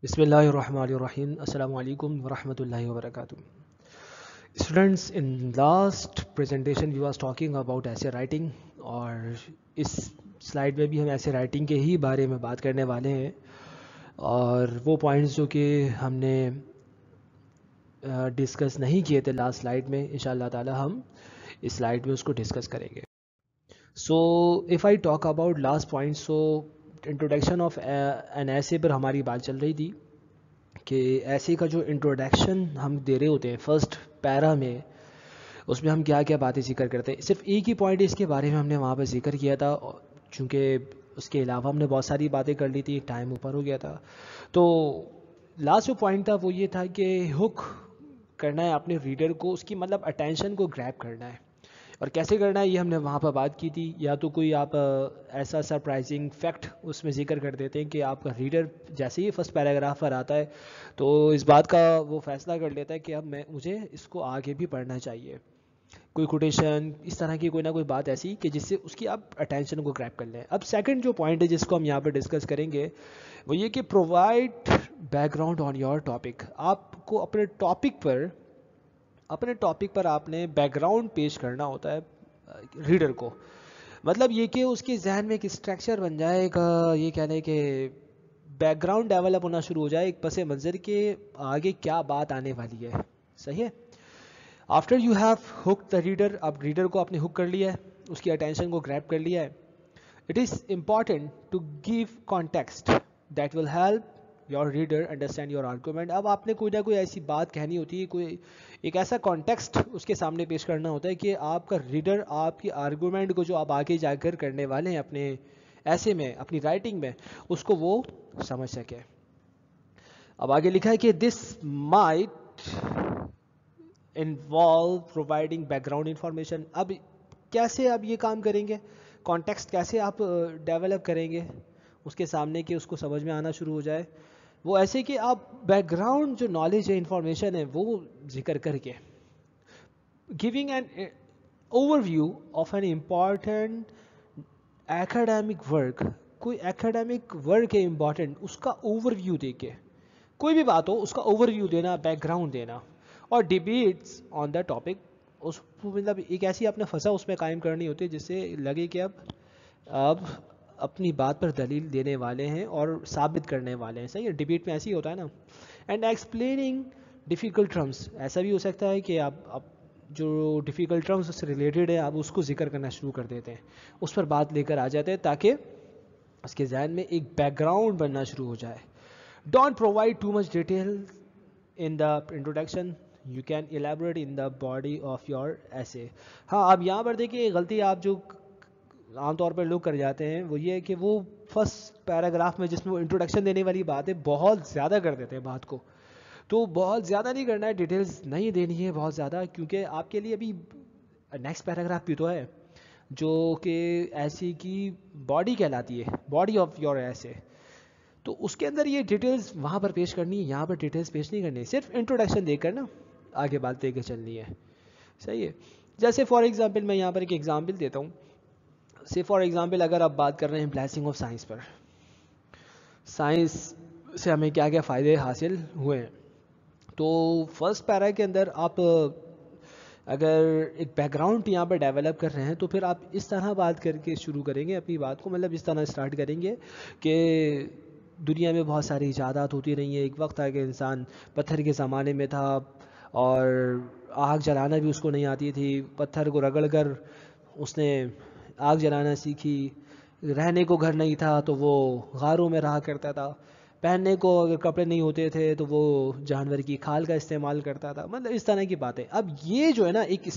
بسم اللہ الرحمن الرحیم. السلام علیکم ورحمۃ اللہ وبرکاتہ. Students, in last presentation we was talking about essay writing, اور اس سلائڈ میں بھی ہم ایسے رائٹنگ کے ہی بارے میں بات کرنے والے ہیں, اور وہ پوائنٹس جو کہ ہم نے ڈسکس نہیں کیے تھے لاسٹ سلائڈ میں, انشاءاللہ تعالی ہم اس سلائڈ میں اس کو ڈسکس کریں گے. So if I talk about last point, so introduction of an essay پر ہماری بات چل رہی تھی کہ ایسے کا جو انٹروڈکشن ہم دے رہے ہوتے ہیں فرسٹ پیرا میں, اس میں ہم کیا کیا باتیں ذکر کرتے ہیں. صرف ایک ہی پوائنٹ اس کے بارے میں ہم نے وہاں پہ ذکر کیا تھا, چونکہ اس کے علاوہ ہم نے بہت ساری باتیں کر لی تھی, ٹائم اوپر ہو گیا تھا. تو لاسٹ جو پوائنٹ تھا وہ یہ تھا کہ ہک کرنا ہے اپنے ریڈر کو, اس کی مطلب اٹینشن کو گریب کرنا ہے. اور کیسے کرنا ہے یہ ہم نے وہاں پر بات کی تھی. یا تو کوئی آپ ایسا سرپرائزنگ فیکٹ اس میں ذکر کر دیتے ہیں کہ آپ کا ریڈر جیسے ہی فرسٹ پیراگراف پر آتا ہے تو اس بات کا وہ فیصلہ کر لیتا ہے کہ اب مجھے اس کو آگے بھی پڑھنا چاہیے. کوئی کوٹیشن اس طرح کی کوئی نہ کوئی بات ایسی کہ جس سے اس کی آپ اٹینشن کو گریب کر لیں. اب سیکنڈ جو پوائنٹ ہے جس کو ہم یہاں پہ ڈسکس کریں گے وہ یہ کہ provide back ground on your topic. آپ کو اپنے ٹاپک پر آپ نے بیک گراؤنڈ پیش کرنا ہوتا ہے ریڈر کو. مطلب یہ کہ اس کے ذہن میں ایک اسٹرکچر بن جائے گا, یہ کہہ لیں کہ بیک گراؤنڈ ڈیولپ ہونا شروع ہو جائے, ایک پس منظر کے آگے کیا بات آنے والی ہے. صحیح ہے. After you have hook the reader, اب ریڈر کو آپ نے ہک کر لیا ہے, اس کی اٹینشن کو گریب کر لیا ہے. It is important to give context that will help your reader understand your argument. اب آپ نے کوئی نہ کوئی ایسی بات کہنی ہوتی ہے, کوئی ایک ایسا کانٹیکسٹ اس کے سامنے پیش کرنا ہوتا ہے کہ آپ کا ریڈر آپ کی آرگومنٹ کو جو آپ آگے جا کر کرنے والے ہیں اپنے ایسے میں, اپنی رائٹنگ میں, اس کو وہ سمجھ سکے. اب آگے لکھا ہے کہ this might involve providing back ground information. اب کیسے آپ یہ کام کریں گے, کانٹیکسٹ کیسے آپ ڈیولپ کریں گے اس کے سامنے کہ اس کو سمجھ میں آنا شروع ہو جائے. وہ ایسے کہ آپ بیک گراؤنڈ جو نالج ہے, انفارمیشن ہے, وہ ذکر کر کے giving an overview of an important academic work. کوئی ایکیڈیمک ورک ہے امپورٹنٹ, اس کا اوور ویو دے کے, کوئی بھی بات ہو اس کا اوور ویو دینا, بیک گراؤنڈ دینا. اور ڈیبیٹس آن دا ٹاپک, اس مطلب ایک ایسی آپ نے فضا اس میں قائم کرنی ہوتی ہے جس سے لگے کہ اب اپنی بات پر دلیل دینے والے ہیں اور ثابت کرنے والے ہیں. صحیح ہے. ڈیبیٹ میں ایسے ہی ہوتا ہے نا. اینڈ ایکسپلیننگ ڈیفیکلٹ ٹرمس, ایسا بھی ہو سکتا ہے کہ آپ جو ڈیفیکلٹ ٹرمس اس سے ریلیٹڈ ہے آپ اس کو ذکر کرنا شروع کر دیتے ہیں, اس پر بات لے کر آ جاتے ہیں تاکہ اس کے ذہن میں ایک بیک گراؤنڈ بننا شروع ہو جائے. Don't provide too much detail in the introduction, you can elaborate in the body of your essay. ہاں, اب یہاں پر دیکھیں غلطی آپ جو عام طور پر لوگ کر جاتے ہیں وہ یہ ہے کہ وہ فرسٹ پیراگراف میں جس میں وہ انٹروڈکشن دینے والی بات ہے بہت زیادہ کر دیتے ہیں بات کو. تو بہت زیادہ نہیں کرنا ہے, ڈیٹیلز نہیں دینی ہے بہت زیادہ, کیونکہ آپ کے لیے ابھی نیکسٹ پیراگراف بھی تو ہے جو کہ ایسے کی باڈی کہلاتی ہے, باڈی آف یور ایسے. تو اس کے اندر یہ ڈیٹیلز وہاں پر پیش کرنی ہے, یہاں پر ڈیٹیلز پیش نہیں کرنی ہے, صرف انٹروڈکشن دے کر نا آگے بات دے کے چلنی ہے. صحیح ہے. جیسے فار ایگزامپل میں یہاں پر ایک ایگزامپل دیتا ہوں. سے فار ایگزامپل اگر آپ بات کر رہے ہیں blessing of science per, science سے ہمیں کیا کیا فائدے حاصل ہوئے ہیں, تو فرسٹ پیرا کے اندر آپ اگر ایک بیک گراؤنڈ یہاں پہ ڈیولپ کر رہے ہیں تو پھر آپ اس طرح بات کر کے شروع کریں گے اپنی بات کو, مطلب اس طرح اسٹارٹ کریں گے کہ دنیا میں بہت ساری ایجادات ہوتی رہی ہیں. ایک وقت تھا کہ انسان پتھر کے زمانے میں تھا اور آگ جلانا بھی اس کو نہیں آتی تھی, پتھر کو رگڑ کر اس نے آگ جلانا سیکھی. رہنے کو گھر نہیں تھا تو وہ غاروں میں رہا کرتا تھا. پہننے کو اگر کپڑے نہیں ہوتے تھے تو وہ جانور کی کھال کا استعمال کرتا تھا. مطلب اس طرح کی باتیں. اب یہ جو ہے نا ایک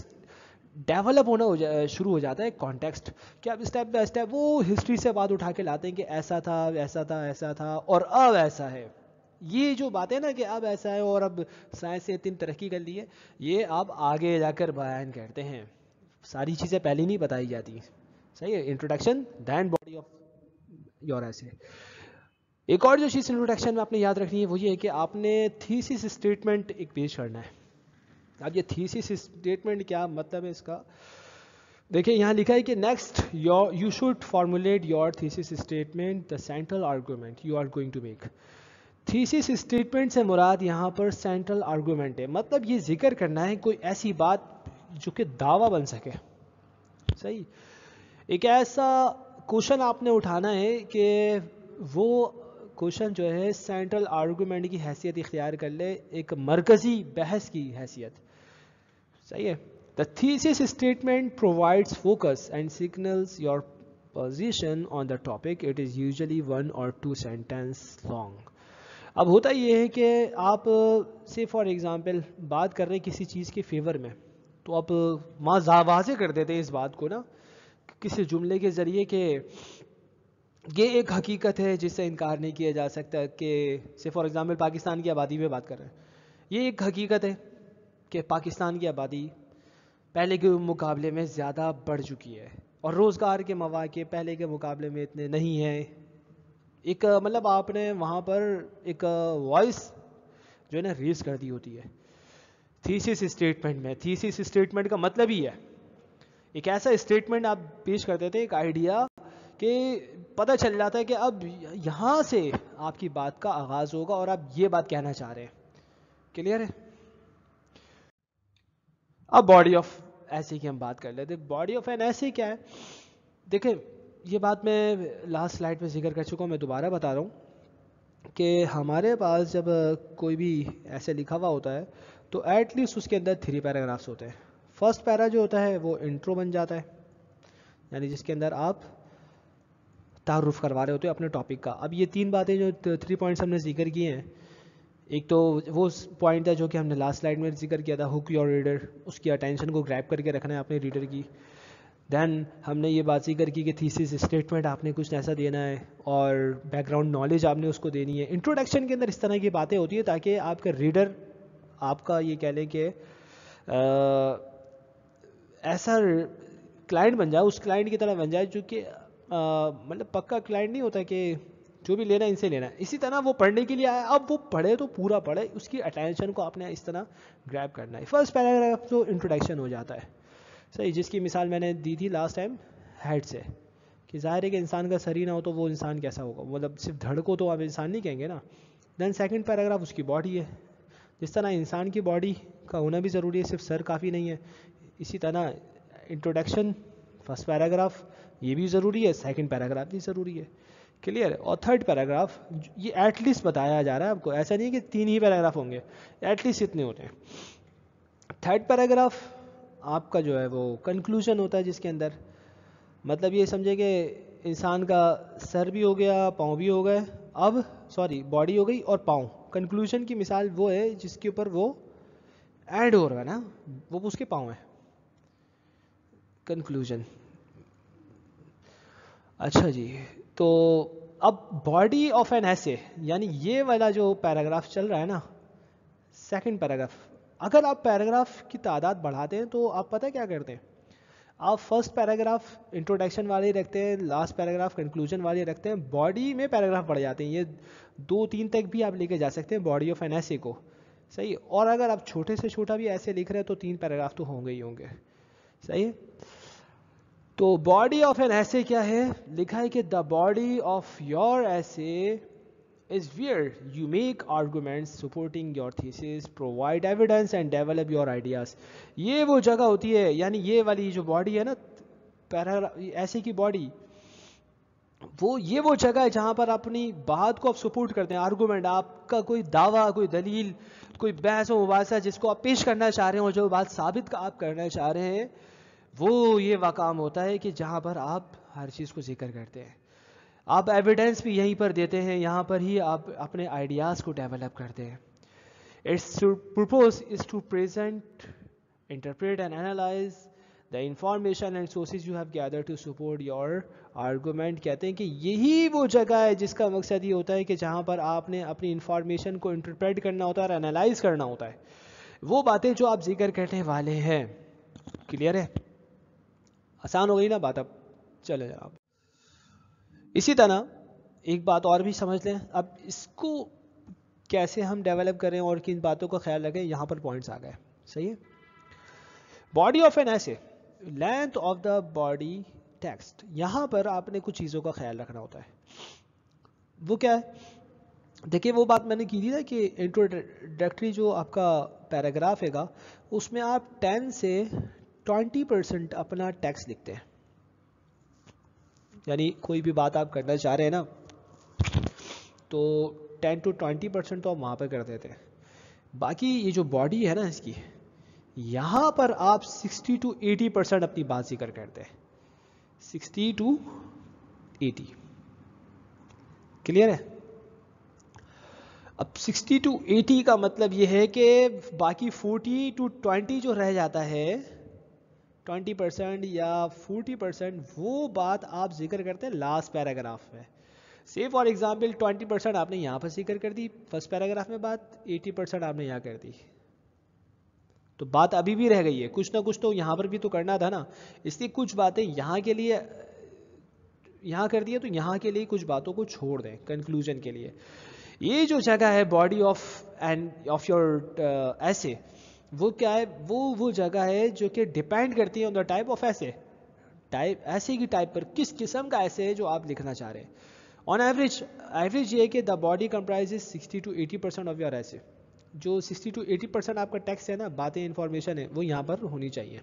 ڈیولپ ہونا شروع ہو جاتا ہے کانٹیکسٹ, کہ اب اسٹیپ بائی اسٹیپ وہ ہسٹری سے بات اٹھا کے لاتے ہیں کہ ایسا تھا ایسا تھا ایسا تھا اور اب ایسا ہے. یہ جو باتیں نا کہ اب ایسا ہے اور اب سائنس نے اتنی ترقی کر لی ہے, یہ آپ آگے جا کر بیان کرتے ہیں. ساری چیزیں پہلے نہیں بتائی جاتی. صحیح ہے. Introduction then body of your essay. ایک اور جو چیز انٹروڈکشن میں آپ نے یاد رکھنی ہے وہ یہ ہے کہ آپ نے تھیسس اسٹیٹمنٹ ایک پیش کرنا ہے. اب یہ تھیسس اسٹیٹمنٹ کیا مطلب ہے اس کا, دیکھیں یہاں لکھا ہے کہ next you should formulate your thesis statement the central argument you are going to make. Thesis statement سے مراد یہاں پر سینٹرل آرگومنٹ ہے، مطلب یہ ذکر کرنا ہے کوئی ایسی بات جو کہ دعویٰ بن سکے. صحیح، ایک ایسا کوشچن آپ نے اٹھانا ہے کہ وہ کوشچن جو ہے سینٹرل آرگومنٹ کی حیثیت اختیار کر لے، ایک مرکزی بحث کی حیثیت. صحیح ہے. The thesis statement provides focus and signals your position on the topic. It is usually 1 or 2 sentences long. اب ہوتا یہ ہے کہ آپ سے فار ایگزامپل بات کر رہے ہیں کسی چیز کے فیور میں، تو آپ واضح کر دیتے ہیں اس بات کو نا کسی جملے کے ذریعے کہ یہ ایک حقیقت ہے جس سے انکار نہیں کیا جا سکتا کہ سے فار ایگزامپل پاکستان کی آبادی پہ بات کر رہے ہیں. یہ ایک حقیقت ہے کہ پاکستان کی آبادی پہلے کے مقابلے میں زیادہ بڑھ چکی ہے اور روزگار کے مواقع پہلے کے مقابلے میں اتنے نہیں ہیں. ایک مطلب آپ نے وہاں پر ایک وائس جو ہے نا ریز کر دی ہوتی ہے تھیسس اسٹیٹمنٹ میں. تھیسس اسٹیٹمنٹ کا مطلب ہی ہے ایک ایسا اسٹیٹمنٹ آپ پیش کر دیتے، ایک آئیڈیا کہ پتہ چل جاتا ہے کہ اب یہاں سے آپ کی بات کا آغاز ہوگا اور آپ یہ بات کہنا چاہ رہے ہیں. کلیئر ہے؟ اب باڈی آف ایسے کی ہم بات کر لیتے. باڈی آف این ایسے کیا ہے؟ دیکھیں یہ بات میں لاسٹ سلائڈ میں ذکر کر چکا ہوں، میں دوبارہ بتا رہا ہوں کہ ہمارے پاس جب کوئی بھی ایسے لکھا ہوا ہوتا ہے تو ایٹ لیسٹ اس کے اندر 3 پیراگرافس ہوتے ہیں. فرسٹ پیرا جو ہوتا ہے وہ انٹرو بن جاتا ہے، یعنی جس کے اندر آپ تعارف کروا رہے ہوتے ہیں اپنے ٹاپک کا. اب یہ 3 باتیں جو 3 پوائنٹس ہم نے ذکر کیے ہیں، ایک تو وہ پوائنٹ تھا جو کہ ہم نے لاسٹ سلائڈ میں ذکر کیا تھا، ہک یور ریڈر، اس کی اٹینشن کو گریب کر کے رکھنا ہے اپنے ریڈر کی. دین ہم نے یہ بات ذکر کی کہ تھیسس اسٹیٹمنٹ آپ نے کچھ ایسا دینا ہے اور بیک گراؤنڈ نالج آپ نے اس کو دینی ہے. انٹروڈکشن کے اندر اس طرح کی باتیں ہوتی ہیں تاکہ آپ کا ریڈر آپ کا یہ کہہ لیں کہ ایسا کلائنٹ بن جائے، اس کلائنٹ کی طرح بن جائے جو کہ مطلب پکا کلائنٹ نہیں ہوتا کہ جو بھی لینا ہے ان سے لینا ہے. اسی طرح وہ پڑھنے کے لیے آیا، اب وہ پڑھے تو پورا پڑھے، اس کی اٹینشن کو آپ نے اس طرح گریب کرنا ہے. فرسٹ پیراگراف تو انٹروڈکشن ہو جاتا ہے. صحیح، جس کی مثال میں نے دی تھی لاسٹ ٹائم ہیڈ سے، کہ ظاہر ہے کہ انسان کا سر ہی نہ ہو تو وہ انسان کیسا ہوگا، مطلب صرف دھڑ کو تو آپ انسان نہیں کہیں گے نا. دین سیکنڈ پیراگراف اس کی باڈی ہے، جس طرح انسان کی باڈی کا ہونا بھی ضروری ہے، صرف سر کافی نہیں ہے، اسی طرح انٹروڈکشن فرسٹ پیراگراف یہ بھی ضروری ہے، سیکنڈ پیراگراف بھی ضروری ہے. کلیئر. اور تھرڈ پیراگراف یہ ایٹ لیسٹ بتایا جا رہا ہے آپ کو، ایسا نہیں کہ 3 ہی پیراگراف ہوں گے، ایٹ لیسٹ اتنے ہوتے ہیں. تھرڈ پیراگراف آپ کا جو ہے وہ کنکلوژن ہوتا ہے، جس کے اندر مطلب یہ سمجھے کہ انسان کا سر بھی ہو گیا، پاؤں بھی ہو گئے، اب باڈی ہو گئی اور پاؤں. کنکلوژن کی مثال وہ ہے جس کے اوپر وہ ایڈ ہو رہا ہے نا، وہ اس کے پاؤں ہے. کنکلوژن. اچھا جی، تو اب باڈی آف این ایسے یعنی یہ والا جو پیراگراف چل رہا ہے نا، سیکنڈ پیراگراف، اگر آپ پیراگراف کی تعداد بڑھاتے ہیں تو آپ پتہ کیا کرتے ہیں، آپ فرسٹ پیراگراف انٹروڈکشن والے رکھتے ہیں، لاسٹ پیراگراف کنکلوژن والے رکھتے ہیں، باڈی میں پیراگراف بڑھ جاتے ہیں. یہ 2-3 تک بھی آپ لے کے جا سکتے ہیں باڈی آف این ایسے کو. صحیح. اور اگر آپ چھوٹے سے چھوٹا بھی ایسے لکھ رہے ہیں تو 3 پیراگراف تو ہوں گے ہی ہوں گے. صحیح. تو باڈی آف این ایسے کیا ہے؟ لکھا ہے کہ دا باڈی آف یور ایسے is where you make arguments supporting your thesis, provide evidence and develop your ideas. یہ وہ جگہ ہوتی ہے، یعنی یہ والی جو باڈی ہے نا ایسے کی باڈی، یہ وہ جگہ ہے جہاں پر اپنی بات کو آپ سپورٹ کرتے ہیں. آرگومنٹ، آپ کا کوئی دعویٰ، کوئی دلیل، کوئی بحث و مباحثہ جس کو آپ پیش کرنا چاہ رہے ہیں اور جو بات ثابت آپ کرنا چاہ رہے ہیں، وہ یہ مقام ہوتا ہے کہ جہاں پر آپ ہر چیز کو ذکر کرتے ہیں. آپ ایویڈنس بھی یہیں پر دیتے ہیں، یہاں پر ہی آپ اپنے آئیڈیاز کو ڈیولپ کرتے ہیں. Its purpose is to present, interpret and analyse the information and sources you have gathered to support your argument. کہتے ہیں کہ یہی وہ جگہ ہے جس کا مقصد یہ ہوتا ہے کہ جہاں پر آپ نے اپنی انفارمیشن کو انٹرپریٹ کرنا ہوتا ہے اور انالائز کرنا ہوتا ہے وہ باتیں جو آپ ذکر کرنے والے ہیں. کلیئر ہے؟ آسان ہو گئی نا بات؟ اب چلے جناب. اسی طرح ایک بات اور بھی سمجھ لیں، اب اس کو کیسے ہم ڈیولپ کریں اور کن باتوں کا خیال رکھیں، یہاں پر پوائنٹس آ گئے. صحیح ہے. باڈی آف این ایسے، length of the body text, یہاں پر آپ نے کچھ چیزوں کا خیال رکھنا ہوتا ہے. وہ کیا ہے؟ دیکھیے وہ بات میں نے کی تھی نا کہ انٹروڈکٹری جو آپ کا پیراگراف ہے گا اس میں آپ 10 سے 20% اپنا ٹیکسٹ لکھتے ہیں. یعنی کوئی بھی بات آپ کرنا چاہ رہے ہیں نا تو 10 to 20% تو آپ وہاں پہ کر دیتے ہیں. باقی یہ جو باڈی ہے نا اس کی یہاں پر آپ 60 to 80% اپنی بات ذکر کرتے ہیں. 60 to 80 کلیئر ہے. اب 60 to 80 کا مطلب یہ ہے کہ باقی 40 to 20 جو رہ جاتا ہے 20% یا 40% وہ بات آپ ذکر کرتے ہیں لاسٹ پیراگراف میں. سے فار ایگزامپل 20% آپ نے یہاں پر ذکر کر دی فرسٹ پیراگراف میں بات, 80% آپ نے یہاں کر دی, تو بات ابھی بھی رہ گئی ہے. کچھ نہ کچھ تو یہاں پر بھی تو کرنا تھا نا, اس لیے کچھ باتیں یہاں کے لیے یہاں کر دی ہے تو یہاں کے لیے کچھ باتوں کو چھوڑ دیں کنکلوژن کے لیے. یہ جو جگہ ہے باڈی آف یور ایسے وہ کیا ہے, وہ جگہ ہے جو کہ ڈیپینڈ کرتی ہے آن دا ٹائپ آف ایسے, ایسے کی ٹائپ پر, کس قسم کا ایسے ہے جو آپ لکھنا چاہ رہے ہیں. آن ایوریج یہ ہے کہ the body کمپرائزز 60 to 80% of your ایسے. جو 60 to 80% آپ کا ٹیکسٹ ہے نا, باتیں انفارمیشن ہے, وہ یہاں پر ہونی چاہیے.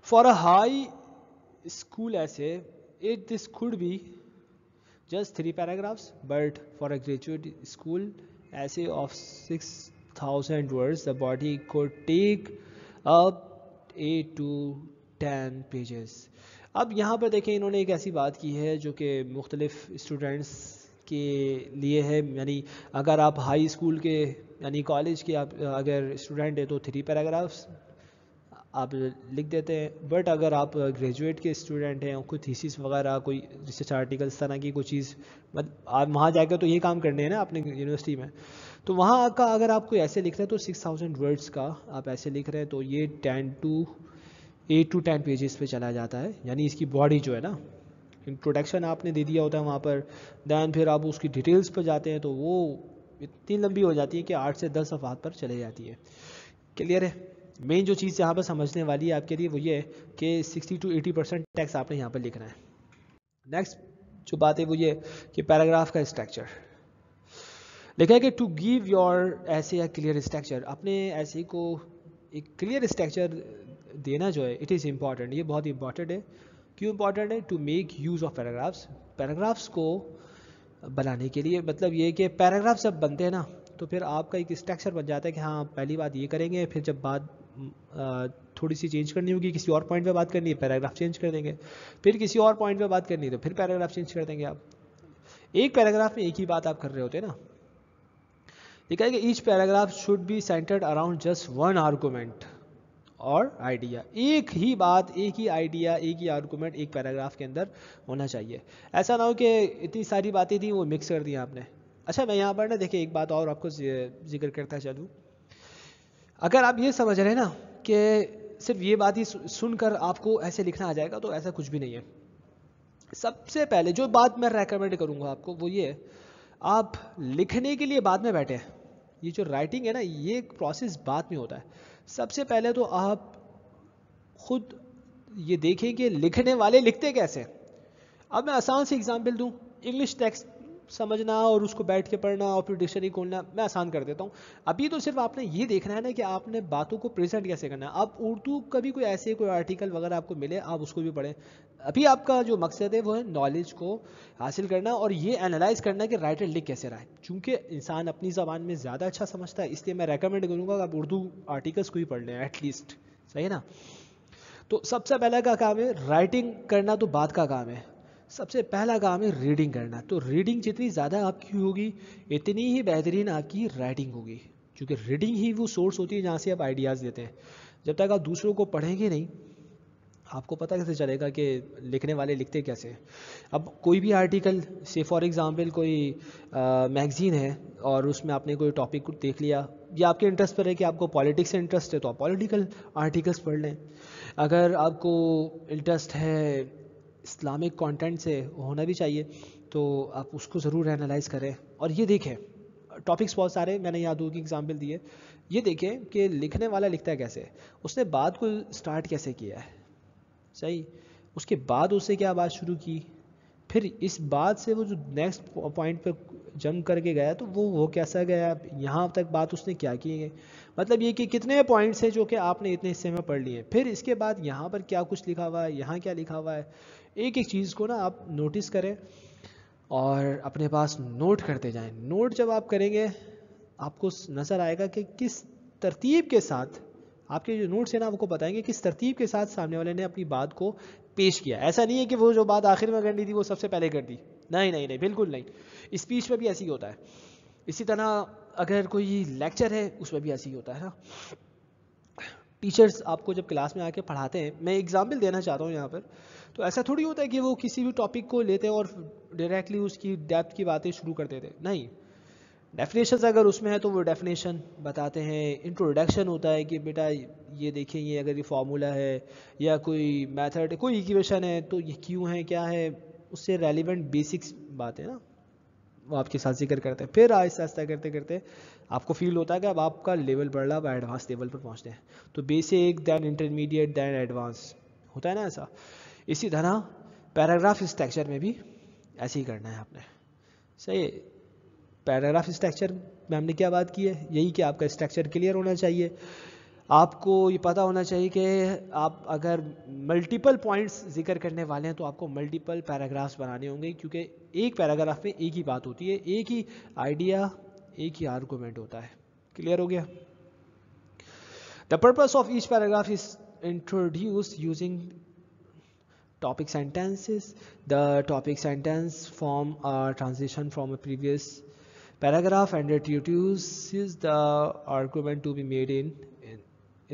فار اے ہائی اسکول ایسے this could be just 3 paragraphs, but for a graduate school essay of 6,000 words the body could take up 8 to 10 pages. اب یہاں پر دیکھیں انہوں نے ایک ایسی بات کی ہے جو کہ مختلف اسٹوڈنٹس کے لیے ہے. یعنی اگر آپ ہائی اسکول کے یعنی کالج کے آپ اگر اسٹوڈنٹ ہیں تو 3 پیراگرافس آپ لکھ دیتے ہیں, بٹ اگر آپ گریجویٹ کے اسٹوڈنٹ ہیں کوئی تھیسس وغیرہ کوئی ریسرچ آرٹیکل اس طرح کی کوئی چیز, آپ وہاں جا کے تو یہ کام کرنے ہیں نا اپنے یونیورسٹی میں, تو وہاں کا اگر آپ کوئی ایسے لکھ رہے ہیں تو 6,000 ورڈس کا آپ ایسے لکھ رہے ہیں تو یہ 8 to 10 پیجز پہ چلا جاتا ہے. یعنی اس کی باڈی جو ہے نا, انٹروڈکشن آپ نے دے دیا ہوتا ہے وہاں پر, دین پھر آپ اس کی ڈیٹیلز پہ جاتے ہیں تو وہ اتنی لمبی ہو جاتی ہے کہ 8 سے 10 صفحات پر چلے جاتی ہے. کلیئر ہے. مین جو چیز یہاں پر سمجھنے والی ہے آپ کے لیے وہ یہ ہے کہ 60 to 80% ٹیکسٹ آپ نے یہاں پر لکھنا ہے. نیکسٹ جو بات ہے وہ یہ کہ پیراگراف کا اسٹرکچر لکھا ہے کہ ٹو گیو یور ایسے اے کلیئر اسٹرکچر, اپنے ایسے کو ایک کلیئر اسٹرکچر دینا جو ہے اٹ از امپورٹنٹ. یہ بہت امپورٹنٹ ہے. کیوں امپورٹنٹ ہے؟ To make use of paragraphs, paragraphs کو بنانے کے لیے. مطلب یہ کہ پیراگراف جب بنتے ہیں نا تو پھر آپ کا ایک اسٹرکچر بن جاتا ہے کہ ہاں پہلی بات یہ کریں گے, پھر جب بات تھوڑی سی چینج کرنی ہوگی, کسی اور پوائنٹ پہ بات کرنی ہے پیراگراف چینج کر دیں گے, پھر کسی اور پوائنٹ پہ بات کرنی ہے تو پھر پیراگراف چینج کر دیں گے. آپ ایک پیراگراف میں ایک ہی بات آپ کر رہے ہوتے ہیں نا. لکھا ہے کہ each paragraph should be centred around just one argument اور آئیڈیا. ایک ہی بات, ایک ہی آئیڈیا, ایک ہی آرگومنٹ ایک پیراگراف کے اندر ہونا چاہیے. ایسا نہ ہو کہ اتنی ساری باتیں تھیں وہ مکس کر دیں آپ نے. اچھا میں یہاں پر نا دیکھیں ایک بات اور آپ کو ذکر کرتا چلوں. اگر آپ یہ سمجھ رہے ہیں نا کہ صرف یہ بات ہی سن کر آپ کو ایسے لکھنا آ جائے گا, تو ایسا کچھ بھی نہیں ہے. سب سے پہلے جو بات میں ریکمینڈ کروں گا آپ کو وہ یہ ہے, آپ لکھنے کے لیے بعد میں بیٹھے. یہ جو رائٹنگ ہے نا یہ ایک پروسیس بعد میں ہوتا ہے. سب سے پہلے تو آپ خود یہ دیکھیں کہ لکھنے والے لکھتے کیسے. اب میں آسان سی ایگزامپل دوں, انگلش ٹیکسٹ سمجھنا اور اس کو بیٹھ کے پڑھنا اور پھر ڈکشنری کھولنا میں آسان کر دیتا ہوں. ابھی تو صرف آپ نے یہ دیکھنا ہے نا کہ آپ نے باتوں کو پریزنٹ کیسے کرنا ہے. آپ اردو کا بھی کوئی ایسے کوئی آرٹیکل وغیرہ آپ کو ملے آپ اس کو بھی پڑھیں. ابھی آپ کا جو مقصد ہے وہ ہے نالج کو حاصل کرنا اور یہ انالائز کرنا کہ رائٹر لکھ کیسے رہا ہے. چونکہ انسان اپنی زبان میں زیادہ اچھا سمجھتا ہے, اس لیے میں ریکمینڈ کروں گا کہ آپ اردو آرٹیکلس کو بھی پڑھ لیں ایٹ لیسٹ. صحیح ہے نا. تو سب سے پہلا کا کام ہے رائٹنگ کرنا, تو بات کا کام ہے. سب سے پہلا کام ہے ریڈنگ کرنا. تو ریڈنگ جتنی زیادہ آپ کی ہوگی اتنی ہی بہترین آپ کی رائٹنگ ہوگی, کیونکہ ریڈنگ ہی وہ سورس ہوتی ہے جہاں سے آپ آئیڈیاز دیتے ہیں. جب تک آپ دوسروں کو پڑھیں گے نہیں آپ کو پتہ کیسے چلے گا کہ لکھنے والے لکھتے کیسے ہیں. اب کوئی بھی آرٹیکل سے فار ایگزامپل کوئی میگزین ہے اور اس میں آپ نے کوئی ٹاپک دیکھ لیا, یا آپ کے انٹرسٹ پر ہے کہ آپ کو پالیٹکس سے انٹرسٹ ہے تو آپ پولیٹیکل آرٹیکلس پڑھ لیں. اگر آپ کو انٹرسٹ ہے اسلامک کانٹینٹ سے, ہونا بھی چاہیے, تو آپ اس کو ضرور انالائز کریں. اور یہ دیکھیں ٹاپکس بہت سارے میں نے یہاں دو کی ایگزامپل دیے. یہ دیکھیں کہ لکھنے والا لکھتا ہے کیسے, اس نے بات کو اسٹارٹ کیسے کیا ہے. صحیح. اس کے بعد اس سے کیا بات شروع کی, پھر اس بات سے وہ جو نیکسٹ پوائنٹ پہ جمپ کر کے گیا تو وہ کیسا گیا, یہاں تک بات اس نے کیا کی ہے, مطلب یہ کہ کتنے پوائنٹس ہیں جو کہ آپ نے اتنے حصے میں پڑھ لیے, پھر اس کے بعد یہاں پر کیا کچھ لکھا ہوا ہے, یہاں کیا لکھا ہوا ہے, ایک ایک چیز کو نا آپ نوٹس کریں اور اپنے پاس نوٹ کرتے جائیں. نوٹ جب آپ کریں گے آپ کو نظر آئے گا کہ کس ترتیب کے ساتھ آپ کے جو نوٹس ہیں نا آپ کو بتائیں گے کس ترتیب کے ساتھ سامنے والے نے اپنی بات کو پیش کیا. ایسا نہیں ہے کہ وہ جو بات آخر میں کرنی تھی وہ سب سے پہلے کر دی, نہیں نہیں نہیں, بالکل نہیں. اسپیچ میں بھی ایسے ہی ہوتا ہے. اسی طرح اگر کوئی لیکچر ہے اس میں بھی ایسے ہی ہوتا ہے نا. ٹیچرز آپ کو جب کلاس میں آ کے پڑھاتے ہیں, میں ایگزامپل دینا چاہتا ہوں یہاں پر, تو ایسا تھوڑی ہوتا ہے کہ وہ کسی بھی ٹاپک کو لیتے اور ڈائریکٹلی اس کی ڈیپتھ کی باتیں شروع کر دیتے, نہیں. ڈیفینیشنز اگر اس میں ہے تو وہ ڈیفینیشن بتاتے ہیں, انٹروڈکشن ہوتا ہے کہ بیٹا یہ دیکھیں یہ اگر یہ فارمولا ہے یا کوئی میتھڈ ہے, کوئی ایکویشن ہے تو یہ کیوں ہے, کیا ہے, اس سے ریلیونٹ بیسکس باتیں نا وہ آپ کے ساتھ ذکر کرتے ہیں. پھر آہستہ آہستہ کرتے کرتے آپ کو فیل ہوتا ہے کہ اب آپ کا لیول بڑھ رہا, اب ایڈوانس لیول پر پہنچتے ہیں. تو بیسک دین انٹرمیڈیٹ دین ایڈوانس ہوتا ہے نا ایسا. اسی طرح پیراگراف اسٹرکچر میں بھی ایسے ہی کرنا ہے آپ نے. صحیح, پیراگراف اسٹرکچر میں ہم نے کیا بات کی ہے, یہی کہ آپ کا اسٹرکچر کلیئر ہونا چاہیے. آپ کو یہ پتہ ہونا چاہیے کہ آپ اگر ملٹیپل پوائنٹس ذکر کرنے والے ہیں تو آپ کو ملٹیپل پیراگرافس بنانے ہوں گے, کیونکہ ایک پیراگراف میں ایک ہی بات ہوتی ہے, ایک ہی آئیڈیا, ایک ہی آرگومنٹ ہوتا ہے. کلیئر ہو گیا. The purpose of each paragraph is introduced using topic sentences. The topic sentence form a transition from a previous paragraph and introduces the argument to be made in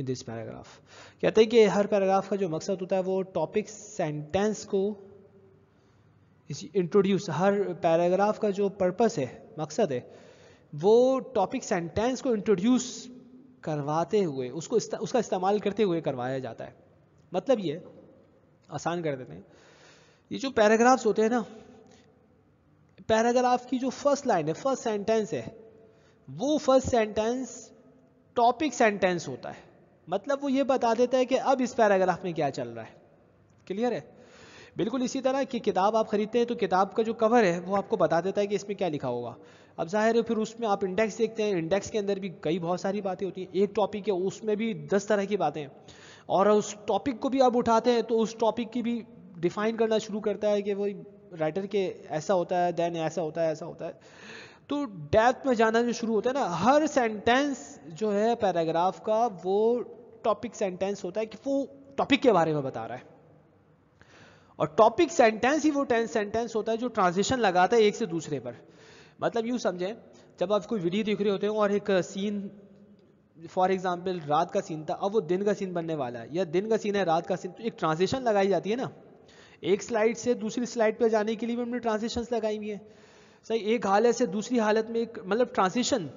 this paragraph. کہتے ہیں کہ ہر paragraph کا جو مقصد ہوتا ہے وہ topic sentence کو انٹروڈیوس, ہر پیراگراف کا جو پرپس ہے, مقصد ہے, وہ ٹاپک سینٹینس کو انٹروڈیوس کرواتے ہوئے اس کا استعمال کرتے ہوئے کروایا جاتا ہے. مطلب یہ آسان کر دیتے ہیں, یہ جو پیراگرافس ہوتے ہیں نا, پیراگراف کی جو فرسٹ لائن ہے, فرسٹ سینٹینس ہے, وہ فرسٹ سینٹینس ٹاپک سینٹینس ہوتا ہے. مطلب وہ یہ بتا دیتا ہے کہ اب اس پیراگراف میں کیا چل رہا ہے. کلیئر ہے. بالکل اسی طرح کہ کتاب آپ خریدتے ہیں تو کتاب کا جو کور ہے وہ آپ کو بتا دیتا ہے کہ اس میں کیا لکھا ہوگا. اب ظاہر ہے پھر اس میں آپ انڈیکس دیکھتے ہیں, انڈیکس کے اندر بھی کئی بہت ساری باتیں ہوتی ہیں. ایک ٹاپک ہے اس میں بھی 10 طرح کی باتیں ہیں, اور اس ٹاپک کو بھی آپ اٹھاتے ہیں تو اس ٹاپک کی بھی ڈیفائن کرنا شروع کرتا ہے کہ وہ رائٹر کے ایسا ہوتا ہے, دین ایسا ہوتا ہے, ایسا ہوتا ہے. تو ڈیپتھ میں جانا جو شروع ہوتا ہے نا, ہر سینٹینس جو ہے پیراگراف کا وہ ٹاپک سینٹینس ہوتا ہے کہ وہ ٹاپک کے بارے میں بتا رہا ہے. اور ٹاپک سینٹینس ہی وہ سینٹینس ہوتا ہے جو ٹرانزیشن لگاتا ہے ایک سے دوسرے پر. مطلب یوں سمجھیں, جب آپ کوئی ویڈیو دیکھ رہے ہوتے ہیں اور ایک سین, فار ایگزامپل رات کا سین تھا, اب وہ دن کا سین بننے والا ہے, یا دن کا سین ہے رات کا سین, تو ایک ٹرانزیشن لگائی جاتی ہے نا, ایک سلائڈ سے دوسری سلائڈ پہ جانے کے لیے بھی ہم نے ٹرانزیشنز لگائی ہوئی ہیں. صحیح, ایک حالت سے دوسری حالت میں ایک مطلب ٹرانزیشن,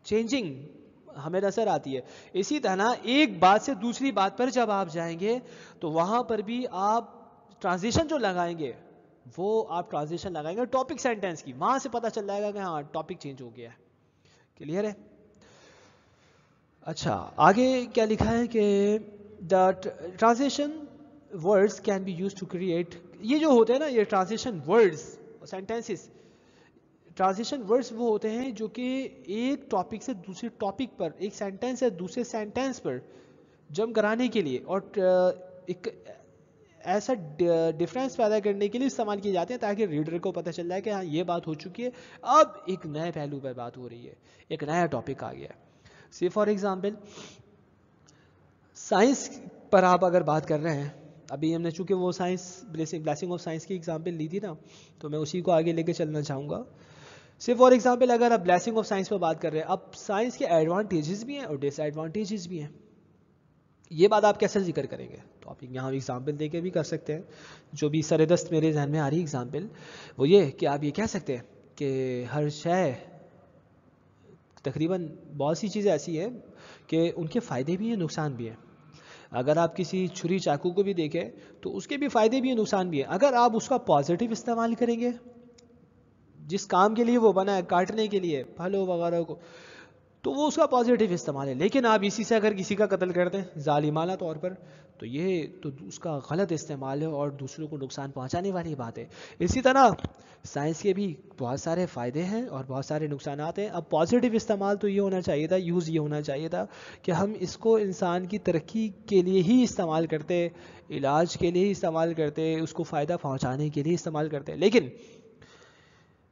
چینجنگ ہمیں نظر آتی ہے. اسی طرح ایک بات سے دوسری بات پر جب آپ جائیں گے تو وہاں پر بھی آپ ٹرانزیشن جو لگائیں گے وہ آپ ٹرانزیشن لگائیں گے ٹاپک سینٹینس کی, وہاں سے پتہ چل جائے گا کہ ہاں ٹاپک چینج ہو گیا ہے. کلیئر ہے. اچھا آگے کیا لکھا ہے کہ the transition words can be use to create, یہ جو ہوتے ہیں نا یہ transition words sentences, transition words وہ ہوتے ہیں جو کہ ایک ٹاپک سے دوسرے ٹاپک پر, ایک سینٹینس سے دوسرے سینٹینس پر جمپ کرانے کے لیے اور ایک ایسا ڈفرینس پیدا کرنے کے لیے استعمال کیے جاتے ہیں تاکہ ریڈر کو پتہ چل جائے کہ ہاں یہ بات ہو چکی ہے, اب ایک نئے پہلو پر بات ہو رہی ہے, ایک نیا ٹاپک آ گیا ہے. سی فار ایگزامپل سائنس پر آپ اگر بات کر رہے ہیں, ابھی ہم نے چونکہ وہ سائنس بلیسنگ آف سائنس کی ایگزامپل لی تھی نا, تو میں اسی کو آگے لے کے چلنا چاہوں گا. صرف فار ایگزامپل اگر آپ بلیسنگ آف سائنس پہ بات کر رہے ہیں, اب سائنس کے ایڈوانٹیجز بھی ہیں اور ڈس ایڈوانٹیجز بھی ہیں. یہ بات آپ کیسے ذکر کریں گے, تو آپ یہاں ایگزامپل دے کے بھی کر سکتے ہیں. جو بھی سر دست میرے ذہن میں آ رہی ایگزامپل وہ یہ کہ آپ یہ کہہ سکتے ہیں کہ ہر شے, تقریباً بہت سی چیزیں ایسی ہیں کہ ان کے فائدے بھی ہیں نقصان بھی ہیں. اگر آپ کسی چھری چاقو کو بھی دیکھیں تو اس کے بھی فائدے بھی ہیں نقصان بھی ہیں. اگر آپ اس کا پازیٹیو استعمال کریں گے, جس کام کے لیے وہ بنا ہے, کاٹنے کے لیے پھلوں وغیرہ کو, تو وہ اس کا پازیٹیو استعمال ہے. لیکن آپ اسی سے اگر کسی کا قتل کر دیں ظالمانہ طور پر تو یہ تو اس کا غلط استعمال ہے اور دوسروں کو نقصان پہنچانے والی بات ہے. اسی طرح سائنس کے بھی بہت سارے فائدے ہیں اور بہت سارے نقصانات ہیں. اب پازیٹیو استعمال تو یہ ہونا چاہیے تھا, یوز یہ ہونا چاہیے تھا کہ ہم اس کو انسان کی ترقی کے لیے ہی استعمال کرتے, علاج کے لیے ہی استعمال کرتے, اس کو فائدہ پہنچانے کے لیے استعمال کرتے. لیکن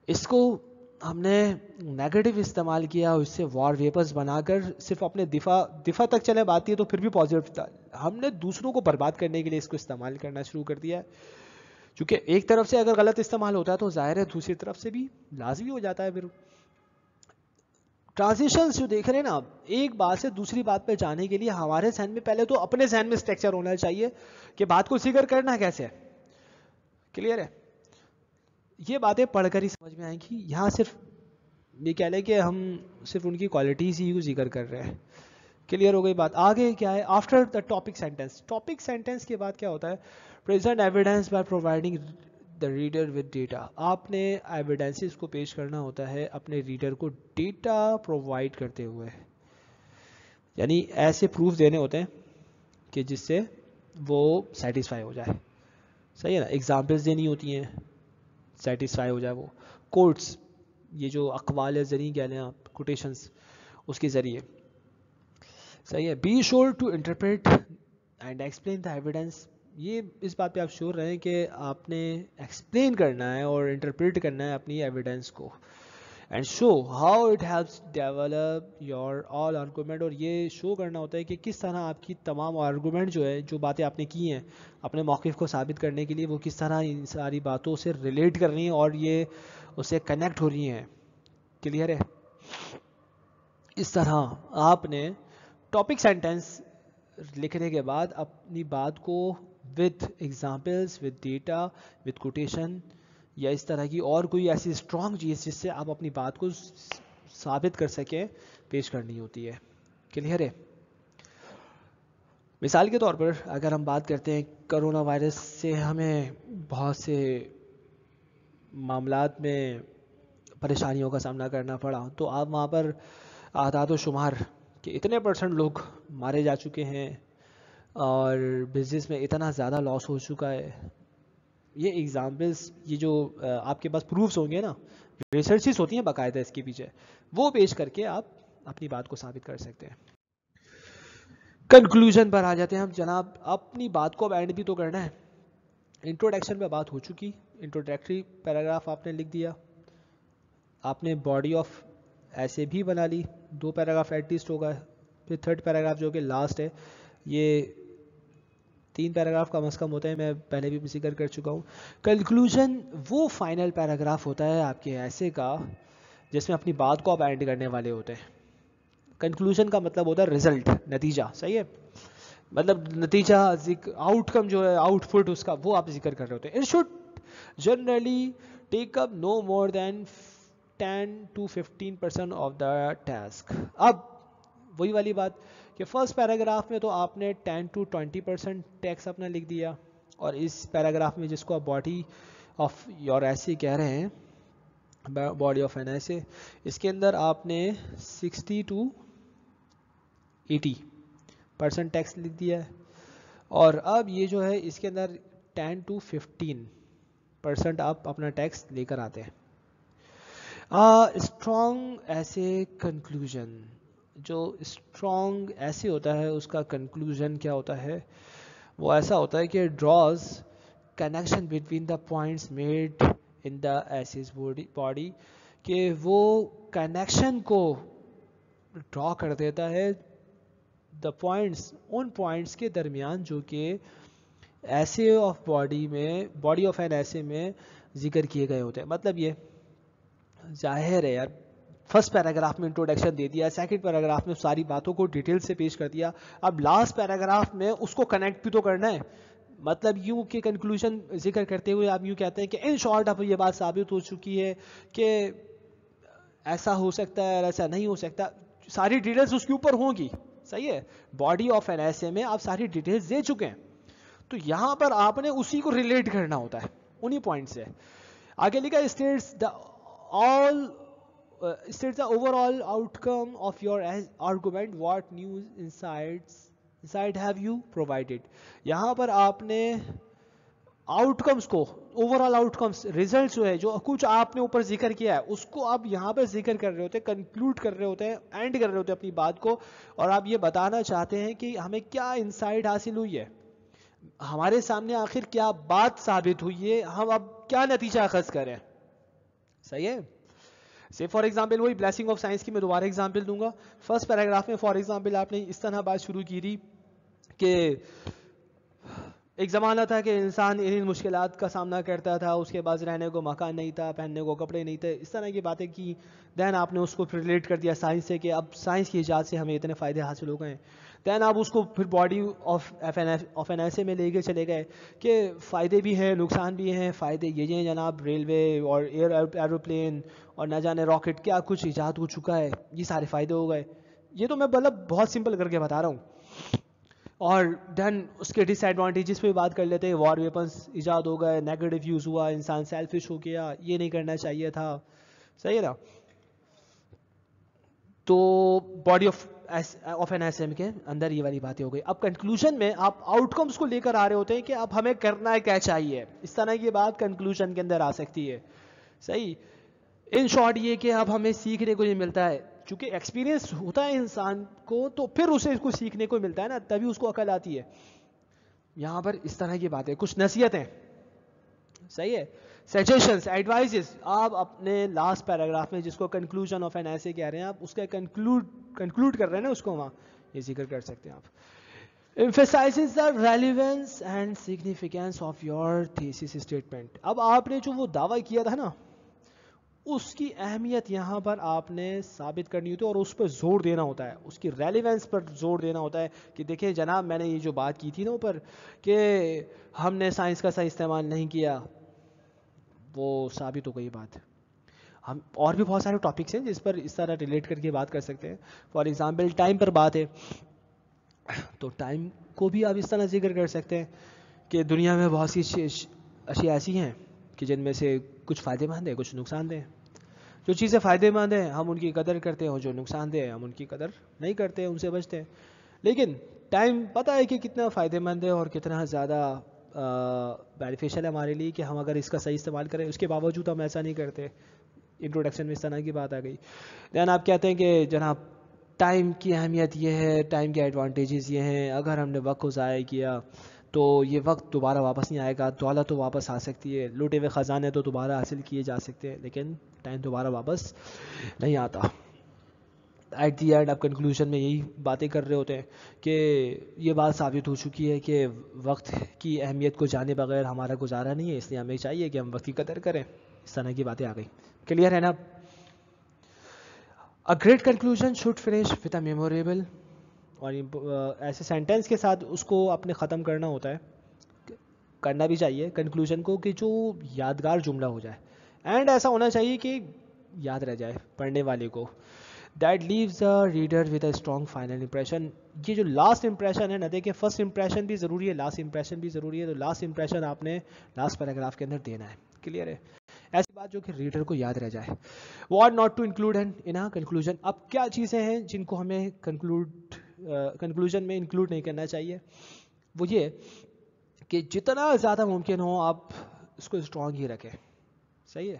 اس کو ہم نے نیگیٹو استعمال کیا, اس سے وار ویپنز بنا کر صرف اپنے دفاع تک چلے بات, یہ تو پھر بھی پازیٹیو تھا. ہم نے دوسروں کو برباد کرنے کے لیے اس کو استعمال کرنا شروع کر دیا. کیونکہ ایک طرف سے اگر غلط استعمال ہوتا ہے تو ظاہر ہے دوسری طرف سے بھی لازمی ہو جاتا ہے. پھر ٹرانزیشنز جو دیکھ رہے ہیں نا, ایک بات سے دوسری بات پہ جانے کے لیے ہمارے ذہن میں پہلے تو اپنے ذہن میں اسٹرکچر ہونا چاہیے کہ بات کو ذکر کرنا کیسے ہے. کلیئر ہے؟ یہ باتیں پڑھ کر ہی سمجھ میں آئیں گی. یہاں صرف یہ کہہ لیں کہ ہم صرف ان کی کوالٹیز ہی ذکر کر رہے ہیں. کلیئر ہو گئی بات. آگے کیا ہے, after the topic sentence. Topic sentence کے بعد کیا ہوتا ہے, present evidence by providing the reader with data. آپ نے ایویڈنسز کو پیش کرنا ہوتا ہے اپنے ریڈر کو ڈیٹا پرووائڈ کرتے ہوئے, یعنی ایسے پروف دینے ہوتے ہیں کہ جس سے وہ سیٹسفائی ہو جائے. صحیح ہے نا, ایگزامپلس دینی ہوتی ہیں, سیٹسفائی ہو جائے وہ. کوٹس, یہ جو اقوال زرعی کہہ لیں آپ, کوٹیشنز, اس کے ذریعے. صحیح ہے. Be sure to interpret and explain the evidence. یہ اس بات پہ آپ شور رہیں کہ آپ نے ایکسپلین کرنا ہے اور انٹرپریٹ کرنا ہے اپنی ایویڈنس کو. And show how it helps develop your all argument. اور یہ شو کرنا ہوتا ہے کہ کس طرح آپ کی تمام آرگومنٹ جو ہے, جو باتیں آپ نے کی ہیں اپنے موقف کو ثابت کرنے کے لیے, وہ کس طرح ان ساری باتوں سے ریلیٹ کر رہی ہیں اور یہ اس سے کنیکٹ ہو رہی ہیں. کلیئر ہے؟ اس طرح آپ نے ٹاپک سینٹینس لکھنے کے بعد اپنی بات کو with examples, with data, with quotation یا اس طرح کی اور کوئی ایسی اسٹرانگ چیز جس سے آپ اپنی بات کو ثابت کر سکیں, پیش کرنی ہوتی ہے. کلیئر ہے؟ مثال کے طور پر اگر ہم بات کرتے ہیں کرونا وائرس سے ہمیں بہت سے معاملات میں پریشانیوں کا سامنا کرنا پڑا, تو آپ وہاں پر اعداد و شمار کہ اتنے % لوگ مارے جا چکے ہیں اور بزنس میں اتنا زیادہ لاس ہو چکا ہے. یہ ایگزامپلس, یہ جو آپ کے پاس پروفس ہوں گے نا, ریسرچز ہوتی ہیں باقاعدہ اس کے پیچھے, وہ پیش کر کے آپ اپنی بات کو ثابت کر سکتے ہیں. کنکلوژن پر آ جاتے ہیں ہم جناب. اپنی بات کو اب اینڈ بھی تو کرنا ہے. انٹروڈکشن پہ بات ہو چکی, انٹروڈکٹری پیراگراف آپ نے لکھ دیا, آپ نے باڈی آف ایسے بھی بنا لی, 2 پیراگراف ایٹ لیسٹ ہوگا. پھر 3rd پیراگراف جو کہ لاسٹ ہے, یہ 3 پیراگراف کم از کم ہوتے ہیں, میں پہلے بھی ذکر کر چکا ہوں. کنکلوژن وہ فائنل پیراگراف ہوتا ہے آپ کے ایسے کا جس میں اپنی بات کو آپ اینڈ کرنے والے ہوتے ہیں. کنکلوژن کا مطلب ہوتا ہے رزلٹ, نتیجہ. صحیح ہے, مطلب نتیجہ, آؤٹ کم جو ہے, آؤٹ پٹ اس کا, وہ آپ ذکر کر رہے ہوتے ہیں. It should generally take up no more than 10 to 15% of the task. اب وہی والی بات کہ فرسٹ پیراگراف میں تو آپ نے 10 to 20% ٹیکسٹ اپنا لکھ دیا, اور اس پیراگراف میں جس کو آپ باڈی آف یور ایسے کہہ رہے ہیں, باڈی آف این ایسے, اس کے اندر آپ نے 60 to 80% ٹیکسٹ لکھ دیا ہے. اور اب یہ جو ہے اس کے اندر 10 to 15% آپ اپنا ٹیکسٹ لے کر آتے ہیں. اسٹرانگ ایسے کنکلوژن, جو اسٹرانگ ایسے ہوتا ہے اس کا کنکلوژن کیا ہوتا ہے, وہ ایسا ہوتا ہے کہ draws connection between the points made in the essay's body, کہ وہ کنیکشن کو ڈرا کر دیتا ہے دا پوائنٹس, ان پوائنٹس کے درمیان جو کہ ایسے آف باڈی میں, باڈی آف این ایسے میں ذکر کیے گئے ہوتے ہیں. مطلب یہ ظاہر ہے یار, فرسٹ پیراگراف میں انٹروڈکشن دے دیا, سیکنڈ پیراگراف میں ساری باتوں کو ڈیٹیل سے پیش کر دیا, اب لاسٹ پیراگراف میں اس کو کنیکٹ بھی تو کرنا ہے. مطلب یوں کہ کنکلوژن ذکر کرتے ہوئے آپ یوں کہتے ہیں کہ ان شارٹ اب یہ بات ثابت ہو چکی ہے کہ ایسا ہو سکتا ہے اور ایسا نہیں ہو سکتا, ساری ڈیٹیلز اس کے اوپر ہوں گی. صحیح ہے, باڈی آف این ایسے میں آپ ساری ڈیٹیلز دے چکے ہیں, تو یہاں پر آپ نے اسی کو ریلیٹ کرنا ہوتا ہے انہی پوائنٹ سے. آگے لکھا states the all states the overall outcome of your argument, what new insight have you provided. یہاں پر آپ نے آؤٹکمس کو, اوور آل آؤٹکمس, ریزلٹ جو ہے, جو کچھ آپ نے اوپر ذکر کیا ہے اس کو آپ یہاں پہ ذکر کر رہے ہوتے ہیں, کنکلوڈ کر رہے ہوتے ہیں, اینڈ کر رہے ہوتے ہیں اپنی بات کو, اور آپ یہ بتانا چاہتے ہیں کہ ہمیں کیا انسائٹ حاصل ہوئی ہے, ہمارے سامنے آخر کیا بات ثابت ہوئی ہے, ہم اب کیا نتیجہ اخذ کریں. صحیح ہے. سے فار ایگزامپل وہی بلیسنگ آف سائنس کی میں دوبارہ ایگزامپل دوں گا. فرسٹ پیراگراف میں فار ایگزامپل آپ نے اس طرح بات شروع کی تھی کہ ایک زمانہ تھا کہ انسان ان مشکلات کا سامنا کرتا تھا, اس کے پاس رہنے کو مکان نہیں تھا, پہننے کو کپڑے نہیں تھے, اس طرح کی باتیں کی. دین آپ نے اس کو پھر ریلیٹ کر دیا سائنس سے کہ اب سائنس کی ایجاد سے ہمیں اتنے فائدے حاصل ہو گئے ہیں. دین آپ اس کو پھر باڈی آف این ایسے میں لے کے چلے گئے کہ فائدے بھی ہیں نقصان بھی ہیں. فائدے یہ ہیں جناب, ریلوے اور ایروپلین اور نہ جانے راکٹ کیا کچھ ایجاد ہو چکا ہے, یہ سارے فائدے ہو گئے. یہ تو میں مطلب بہت سمپل کر کے بتا رہا ہوں. اور دین اس کے ڈس ایڈوانٹیجز پہ بات کر لیتے ہیں. وار ویپنس ایجاد ہو گئے, نیگیٹو یوز ہوا, انسان سیلفش ہو گیا, یہ نہیں کرنا چاہیے تھا. صحیح ہے نا. تو body of an essay کے اندر یہ والی باتیں ہو گئی. اب کنکلوژن میں آپ آؤٹ کمس کو لے کر آ رہے ہوتے ہیں کہ اب ہمیں کرنا کیا چاہیے. اس طرح کی بات کنکلوژن کے اندر آ سکتی ہے. صحیح. ان شارٹ یہ کہ اب ہمیں سیکھنے کو یہ ملتا ہے, چونکہ ایکسپیرینس ہوتا ہے انسان کو تو پھر اسے اس کو سیکھنے کو ملتا ہے نا, تبھی اس کو عقل آتی ہے. یہاں پر اس طرح کی باتیں, کچھ نصیحتیں. صحیح ہے. سجیشنز, ایڈوائزز, آپ اپنے لاسٹ پیراگراف میں جس کو کنکلوژن آف این ایسے کہہ رہے ہیں, آپ اس کا کنکلوڈ کر رہے ہیں نا, اس کو وہاں یہ ذکر کر سکتے ہیں آپ. emphasizes the relevance and significance of your thesis statement. اب آپ نے جو وہ دعویٰ کیا تھا نا, اس کی اہمیت یہاں پر آپ نے ثابت کرنی ہوتی ہے, اور اس پر زور دینا ہوتا ہے, اس کی ریلیونس پر زور دینا ہوتا ہے کہ دیکھیں جناب میں نے یہ جو بات کی تھی نا اوپر کہ ہم نے سائنس کا صحیح استعمال نہیں کیا, وہ ثابت ہو گئی بات. ہم اور بھی بہت سارے ٹاپکس ہیں جس پر اس طرح ریلیٹ کر کے بات کر سکتے ہیں. فار ایگزامپل ٹائم پر بات ہے, تو ٹائم کو بھی آپ اس طرح ذکر کر سکتے ہیں کہ دنیا میں بہت سی اشیاء ایسی ہیں کہ جن میں سے کچھ فائدے مند ہیں, کچھ نقصان دہ ہیں. جو چیزیں فائدے مند ہیں ہم ان کی قدر کرتے ہیں, اور جو نقصان دہ ہیں ہم ان کی قدر نہیں کرتے, ان سے بچتے ہیں. لیکن ٹائم پتہ ہے کہ کتنا فائدے مند ہے اور کتنا زیادہ بینیفیشل ہے ہمارے لیے کہ ہم اگر اس کا صحیح استعمال کریں, اس کے باوجود ہم ایسا نہیں کرتے. انٹروڈکشن میں اس طرح کی بات آ گئی. دین آپ کہتے ہیں کہ جناب ٹائم کی اہمیت یہ ہے, ٹائم کے ایڈوانٹیجز یہ ہیں, اگر ہم نے وقت کو ضائع کیا تو یہ وقت دوبارہ واپس نہیں آئے گا. دولت تو واپس آ سکتی ہے, لوٹے ہوئے خزانے تو دوبارہ حاصل کیے جا سکتے ہیں, لیکن ٹائم دوبارہ واپس نہیں آتا. ایٹ دی اینڈ آپ کنکلوژن میں یہی باتیں کر رہے ہوتے ہیں کہ یہ بات ثابت ہو چکی ہے کہ وقت کی اہمیت کو جانے بغیر ہمارا گزارا نہیں ہے, اس لیے ہمیں چاہیے کہ ہم وقت کی قدر کریں. اس طرح کی باتیں آ گئی. کلیئر ہے نا. A great conclusion should finish with a memorable, اور ایسے سینٹینس کے ساتھ اس کو اپنے ختم کرنا ہوتا ہے, کرنا بھی چاہیے کنکلوژن کو کہ جو یادگار جملہ ہو جائے, اینڈ ایسا ہونا چاہیے کہ یاد رہ جائے پڑھنے والے کو. That leaves the reader with a strong final impression. یہ جو لاسٹ امپریشن ہے نا, دیکھیں فرسٹ امپریشن بھی ضروری ہے, لاسٹ امپریشن بھی ضروری ہے, تو لاسٹ امپریشن آپ نے لاسٹ پیراگراف کے اندر دینا ہے. کلیئر ہے. ایسی بات جو کہ ریڈر کو یاد رہ جائے. What not to include in a conclusion. اب کیا چیزیں ہیں جن کو ہمیں کنکلوژن میں انکلوڈ نہیں کرنا چاہیے, وہ یہ کہ جتنا زیادہ ممکن ہو آپ اس کو اسٹرانگ ہی رکھیں. صحیح ہے.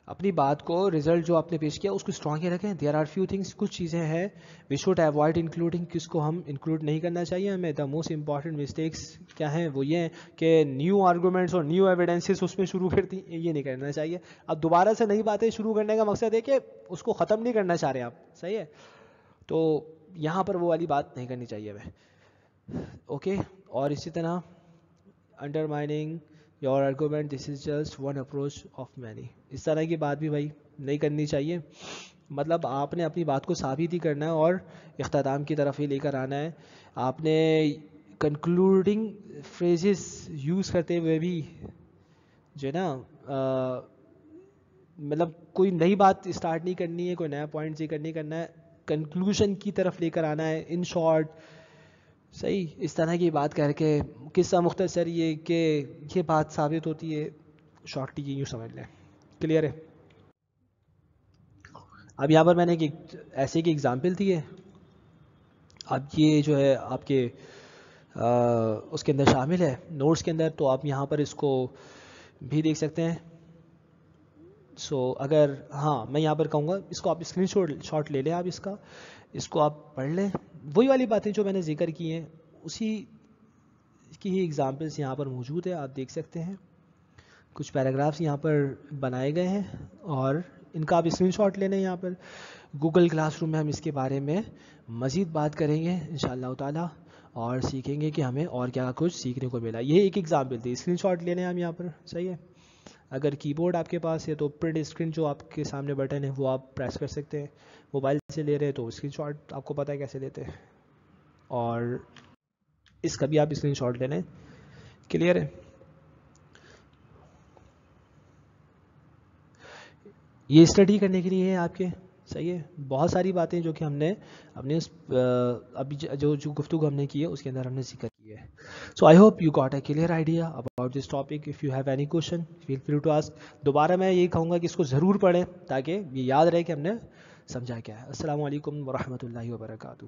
اپنی بات کو, ریزلٹ جو آپ نے پیش کیا اس کو اسٹرانگ ہی رکھیں. دیر آر فیو تھنگس, کچھ چیزیں ہیں وی شوڈ ایوائڈ انکلوڈنگ, کس کو ہم انکلوڈ نہیں کرنا چاہیے ہمیں. دا موسٹ امپارٹنٹ مسٹیکس کیا ہیں, وہ یہ ہیں کہ نیو آرگومنٹس اور نیو ایویڈنسز اس میں شروع کرتی, یہ نہیں کرنا چاہیے. اب دوبارہ سے نئی باتیں شروع کرنے کا مقصد ہے کہ اس کو ختم نہیں کرنا چاہ رہے آپ. صحیح ہے. تو یہاں پر وہ والی بات نہیں کرنی چاہیے ہمیں. اوکے. اور اسی طرح undermining your argument, this is just one approach of many, اس طرح کی بات بھی بھائی نہیں کرنی چاہیے. مطلب آپ نے اپنی بات کو ثابت ہی کرنا ہے اور اختتام کی طرف ہی لے کر آنا ہے. آپ نے کنکلوڈنگ فریزز یوز کرتے ہوئے بھی جو ہے نا مطلب کوئی نئی بات اسٹارٹ نہیں کرنی ہے, کوئی نیا پوائنٹ ذکر نہیں کرنا ہے, کنکلوژن کی طرف لے کر آنا ہے. ان شارٹ, صحیح, اس طرح کی بات کر کے قصہ مختصر یہ کہ یہ بات ثابت ہوتی ہے, شارٹلی یوں سمجھ لیں. کلیئر ہے. اب یہاں پر میں نے ایک ایسے کی ایگزامپل دی ہے. اب یہ جو ہے آپ کے اس کے اندر شامل ہے نوٹس کے اندر, تو آپ یہاں پر اس کو بھی دیکھ سکتے ہیں. اگر ہاں میں یہاں پر کہوں گا اس کو آپ اسکرین شاٹ لے لیں, آپ اس کو آپ پڑھ لیں. وہی والی باتیں جو میں نے ذکر کی ہیں اسی کی ہی ایگزامپلس یہاں پر موجود ہے, آپ دیکھ سکتے ہیں. کچھ پیراگرافس یہاں پر بنائے گئے ہیں اور ان کا آپ اسکرین شاٹ لے لیں. یہاں پر گوگل کلاس روم میں ہم اس کے بارے میں مزید بات کریں گے انشاءاللہ تعالی, اور سیکھیں گے کہ ہمیں اور کیا کچھ سیکھنے کو ملا. یہ ایک ایگزامپل تھی, اسکرین شاٹ لے لیں ہم یہاں پر, صحیح ہے. اگر کی بورڈ آپ کے پاس ہے تو پرنٹ اسکرین جو آپ کے سامنے بٹن ہے وہ آپ پریس کر سکتے ہیں. موبائل سے لے رہے ہیں تو اسکرین شاٹ آپ کو پتہ ہے کیسے لیتے ہیں, اور اس کا بھی آپ اسکرین شاٹ لے لیں. کلیئر ہے. یہ اسٹڈی کرنے کے لیے ہے آپ کے, صحیح ہے. بہت ساری باتیں جو کہ ہم نے اپنے ابھی جو گفتگو ہم نے کی ہے اس کے اندر ہم نے ذکر کی ہے. So I hope you got a clear idea about this topic. If you have any question feel free to ask. دوبارہ میں یہی کہوں گا کہ اس کو ضرور پڑھیں تاکہ یہ یاد رہے کہ ہم نے سمجھا کیا ہے. السلام علیکم ورحمۃ اللہ وبرکاتہ.